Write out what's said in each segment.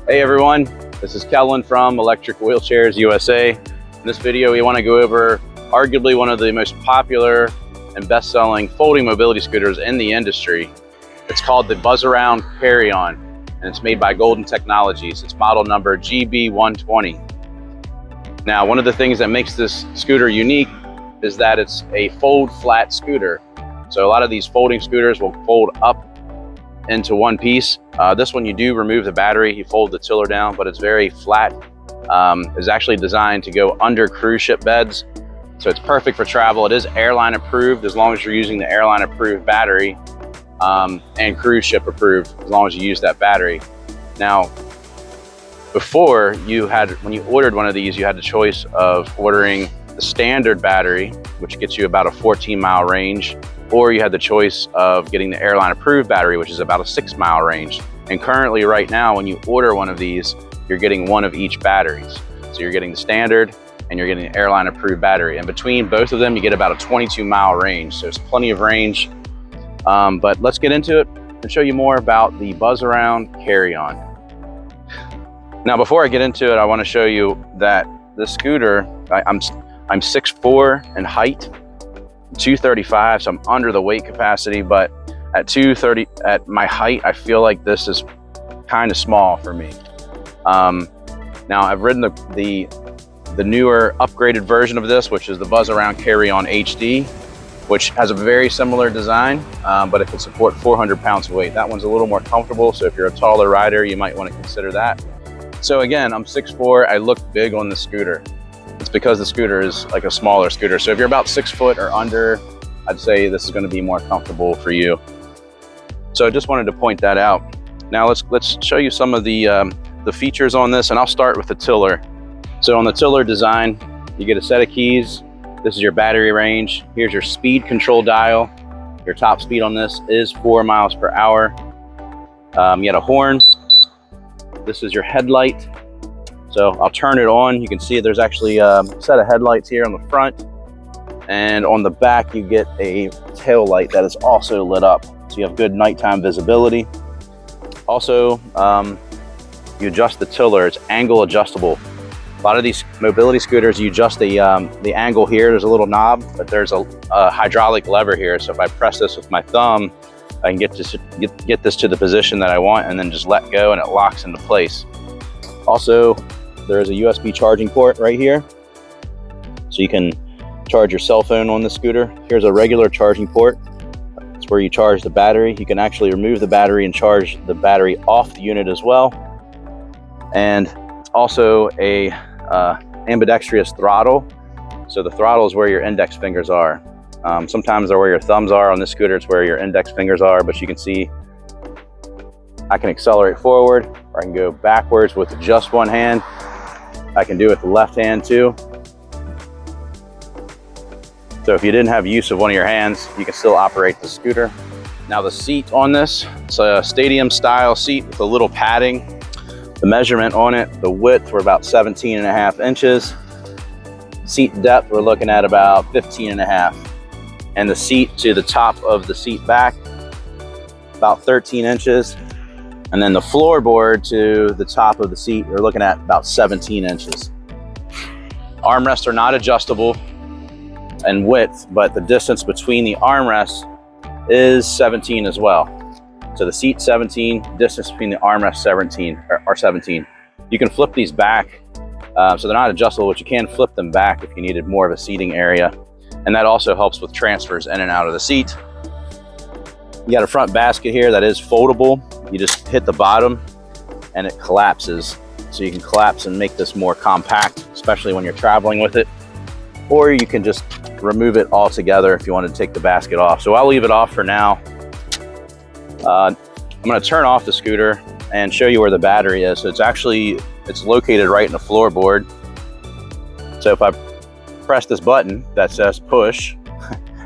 Hey everyone, this is Kellen from Electric Wheelchairs USA. In this video, we want to go over arguably one of the most popular and best-selling folding mobility scooters in the industry. It's called the Buzzaround Carry On, and it's made by Golden Technologies. It's model number GB120. Now, one of the things that makes this scooter unique is that it's a fold flat scooter. So a lot of these folding scooters will fold up into one piece. This one, you do remove the battery, you fold the tiller down, but it's very flat. It's actually designed to go under cruise ship beds. So it's perfect for travel. It is airline-approved as long as you're using the airline-approved battery, and cruise ship approved as long as you use that battery. Now, before when you ordered one of these, you had the choice of ordering the standard battery, which gets you about a 14-mile range, or you had the choice of getting the airline-approved battery, which is about a 6-mile range. And currently, right now, when you order one of these, you're getting one of each batteries. So you're getting the standard and you're getting the airline-approved battery. And between both of them, you get about a 22-mile range. So it's plenty of range. But let's get into it and show you more about the Buzzaround Carry On. Now, before I get into it, I want to show you that the scooter, I'm 6'4" in height, 235, so I'm under the weight capacity, but at 230 at my height, I feel like this is kind of small for me. Now I've ridden the newer upgraded version of this, which is the Buzzaround Carry On HD, which has a very similar design, but it can support 400 pounds of weight. That one's a little more comfortable, so if you're a taller rider, you might want to consider that. So again, I'm 6'4", I look big on the scooter. It's because the scooter is like a smaller scooter. So if you're about 6 foot or under, I'd say this is going to be more comfortable for you. So I just wanted to point that out. Now let's show you some of the features on this, and I'll start with the tiller. So on the tiller design, you get a set of keys. This is your battery range. Here's your speed control dial. Your top speed on this is 4 miles per hour. You got a horn. This is your headlight. So I'll turn it on. You can see there's actually a set of headlights here on the front, and on the back you get a tail light that is also lit up, so you have good nighttime visibility. Also, you adjust the tiller. It's angle adjustable. A lot of these mobility scooters, you adjust the angle here. There's a little knob, but there's a hydraulic lever here. So if I press this with my thumb, I can get this to the position that I want, and then just let go, and it locks into place. Also, there is a USB charging port right here, so you can charge your cell phone on the scooter. Here's a regular charging port. It's where you charge the battery. You can actually remove the battery and charge the battery off the unit as well. And it's also a ambidextrous throttle. So the throttle is where your index fingers are. Sometimes they're where your thumbs are. On this scooter, it's where your index fingers are, but you can see I can accelerate forward, or I can go backwards with just one hand. I can do it with the left hand too. So if you didn't have use of one of your hands, you can still operate the scooter. Now the seat on this, it's a stadium style seat with a little padding. The measurement on it, the width, we're about 17.5 inches. Seat depth, we're looking at about 15.5. And the seat to the top of the seat back, about 13 inches. And then the floorboard to the top of the seat, we're looking at about 17 inches. Armrests are not adjustable in width, but the distance between the armrests is 17 as well. So the seat 17, distance between the armrests 17. You can flip these back, so they're not adjustable, but you can flip them back if you needed more of a seating area. And that also helps with transfers in and out of the seat. You got a front basket here that is foldable. You just hit the bottom and it collapses. So you can collapse and make this more compact, especially when you're traveling with it. Or you can just remove it altogether if you want to take the basket off. So I'll leave it off for now. I'm going to turn off the scooter and show you where the battery is. So it's located right in the floorboard. So if I press this button that says push,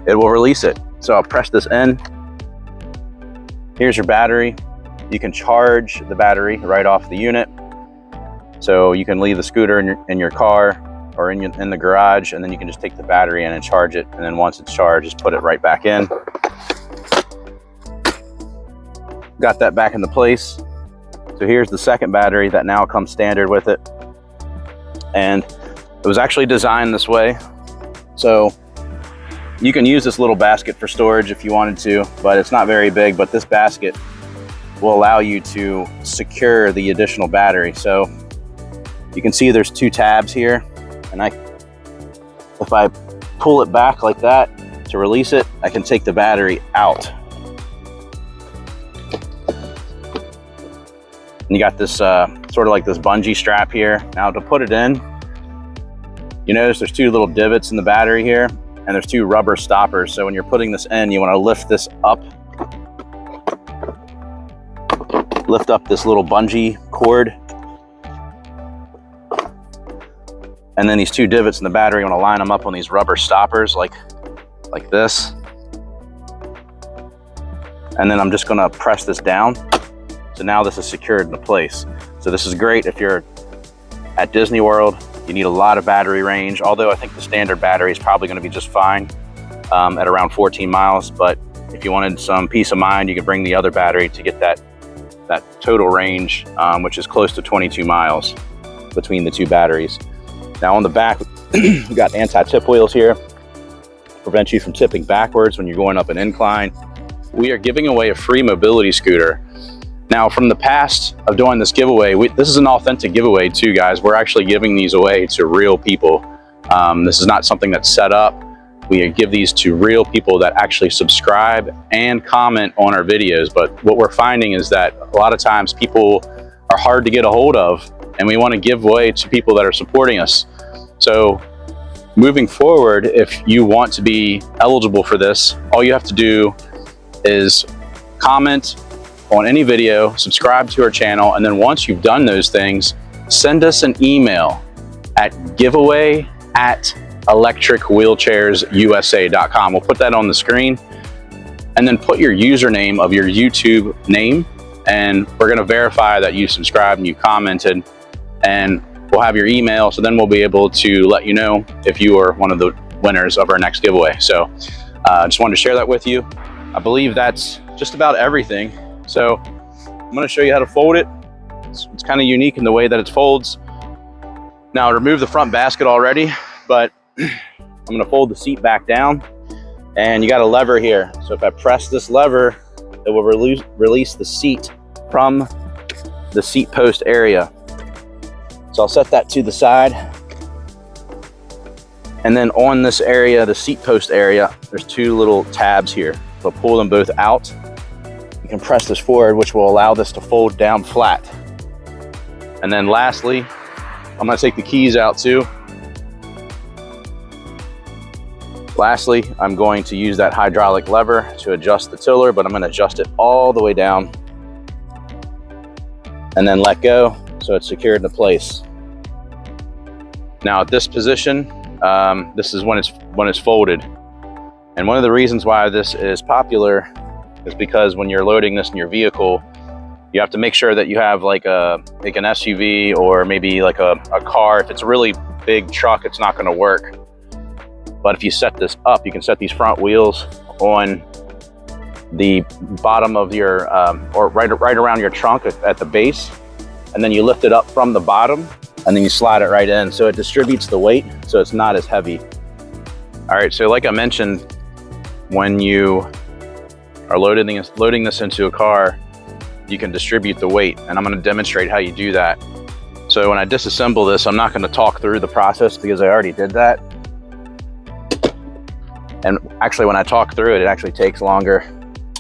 it will release it. So I'll press this in. Here's your battery. You can charge the battery right off the unit. So you can leave the scooter in your car or in the garage, and then you can just take the battery in and charge it. And then once it's charged, just put it right back in. Got that back into place. So here's the second battery that now comes standard with it. And it was actually designed this way. So you can use this little basket for storage if you wanted to, but it's not very big. But this basket will allow you to secure the additional battery. So you can see there's two tabs here, and if I pull it back like that to release it, I can take the battery out. And you got this sort of like this bungee strap here. Now to put it in, you notice there's two little divots in the battery here, and there's two rubber stoppers. So when you're putting this in, you want to lift this up, lift up this little bungee cord, and then these two divots in the battery, you want to line them up on these rubber stoppers like this. And then I'm just going to press this down. So now this is secured into place. So this is great if you're at Disney World. You need a lot of battery range, although I think the standard battery is probably going to be just fine at around 14 miles. But if you wanted some peace of mind, you could bring the other battery to get that total range, which is close to 22 miles between the two batteries. Now on the back, we got anti-tip wheels here, prevent you from tipping backwards when you're going up an incline. We are giving away a free mobility scooter. Now, from the past of doing this giveaway, this is an authentic giveaway too, guys. We're actually giving these away to real people. This is not something that's set up. We give these to real people that actually subscribe and comment on our videos. But what we're finding is that a lot of times people are hard to get a hold of, and we want to give away to people that are supporting us. So moving forward, if you want to be eligible for this, all you have to do is comment on any video, subscribe to our channel, and then once you've done those things, send us an email at giveaway@electricwheelchairsusa.com. We'll put that on the screen, and then put your username of your YouTube name, and we're gonna verify that you subscribed and you commented, and we'll have your email, so then we'll be able to let you know if you are one of the winners of our next giveaway. So I just wanted to share that with you. I believe that's just about everything. So I'm going to show you how to fold it. It's kind of unique in the way that it folds. Now I removed the front basket already, but I'm going to fold the seat back down, and you got a lever here. So if I press this lever, it will release the seat from the seat post area. So I'll set that to the side. And then on this area, the seat post area, there's two little tabs here. So I'll pull them both out. You can press this forward, which will allow this to fold down flat. And then lastly, I'm gonna take the keys out too. Lastly, I'm going to use that hydraulic lever to adjust the tiller, but I'm gonna adjust it all the way down and then let go so it's secured into place. Now at this position, this is when it's folded. And one of the reasons why this is popular is because when you're loading this in your vehicle, you have to make sure that you have like an SUV or maybe like a car. If it's a really big truck, it's not gonna work. But if you set this up, you can set these front wheels on the bottom of your, or right around your trunk at the base. And then you lift it up from the bottom, and then you slide it right in. So it distributes the weight, so it's not as heavy. All right, so like I mentioned, when you are loading this into a car, you can distribute the weight, and I'm going to demonstrate how you do that. So when I disassemble this, I'm not going to talk through the process because I already did that. And actually, when I talk through it, it actually takes longer.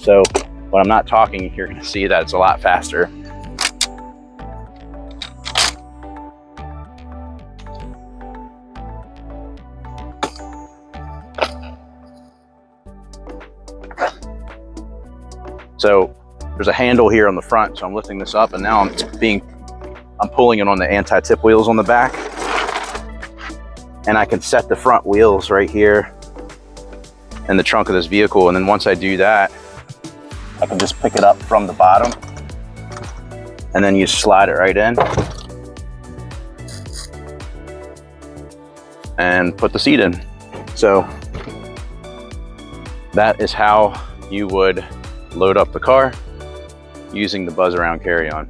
So when I'm not talking, you're going to see that it's a lot faster. So there's a handle here on the front, so I'm lifting this up, and now I'm pulling it on the anti-tip wheels on the back, and I can set the front wheels right here in the trunk of this vehicle. And then once I do that, I can just pick it up from the bottom, and then you slide it right in and put the seat in. So that is how you would load up the car using the Buzzaround Carry On.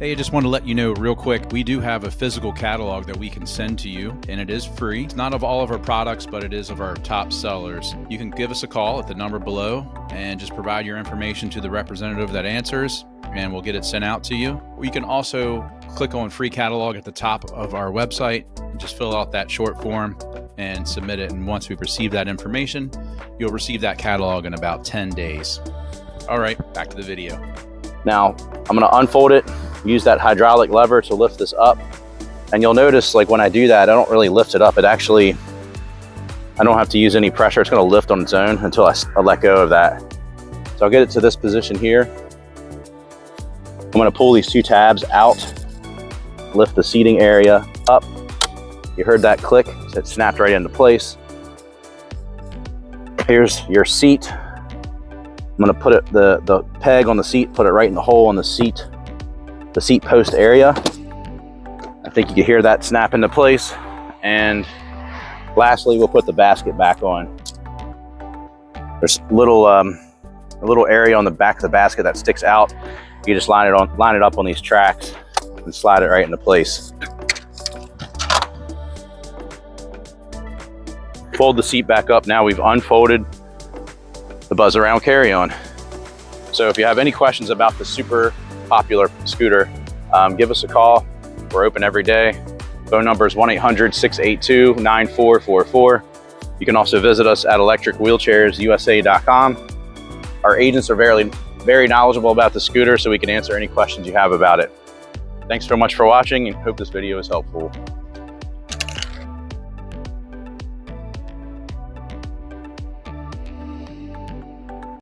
Hey, I just want to let you know real quick, we do have a physical catalog that we can send to you, and it is free. It's not of all of our products, but it is of our top sellers. You can give us a call at the number below and just provide your information to the representative that answers, and we'll get it sent out to you. You can also click on free catalog at the top of our website and just fill out that short form and submit it. And once we receive that information, you'll receive that catalog in about 10 days. All right, back to the video. Now, I'm gonna unfold it, use that hydraulic lever to lift this up. And you'll notice, like when I do that, I don't really lift it up. It actually, I don't have to use any pressure. It's gonna lift on its own until I let go of that. So I'll get it to this position here. I'm gonna pull these 2 tabs out, lift the seating area up. You heard that click, so it snapped right into place. Here's your seat. I'm gonna put it, the peg on the seat, put it right in the hole on the seat post area. I think you can hear that snap into place. And lastly, we'll put the basket back on. There's a little area on the back of the basket that sticks out. You just line it up on these tracks and slide it right into place. Fold the seat back up. Now we've unfolded the Buzzaround Carry On. So if you have any questions about the super popular scooter, give us a call. We're open every day. Phone number is 1-800-682-9444. You can also visit us at electricwheelchairsusa.com. Our agents are very knowledgeable about the scooter, so we can answer any questions you have about it. Thanks so much for watching, and hope this video is helpful.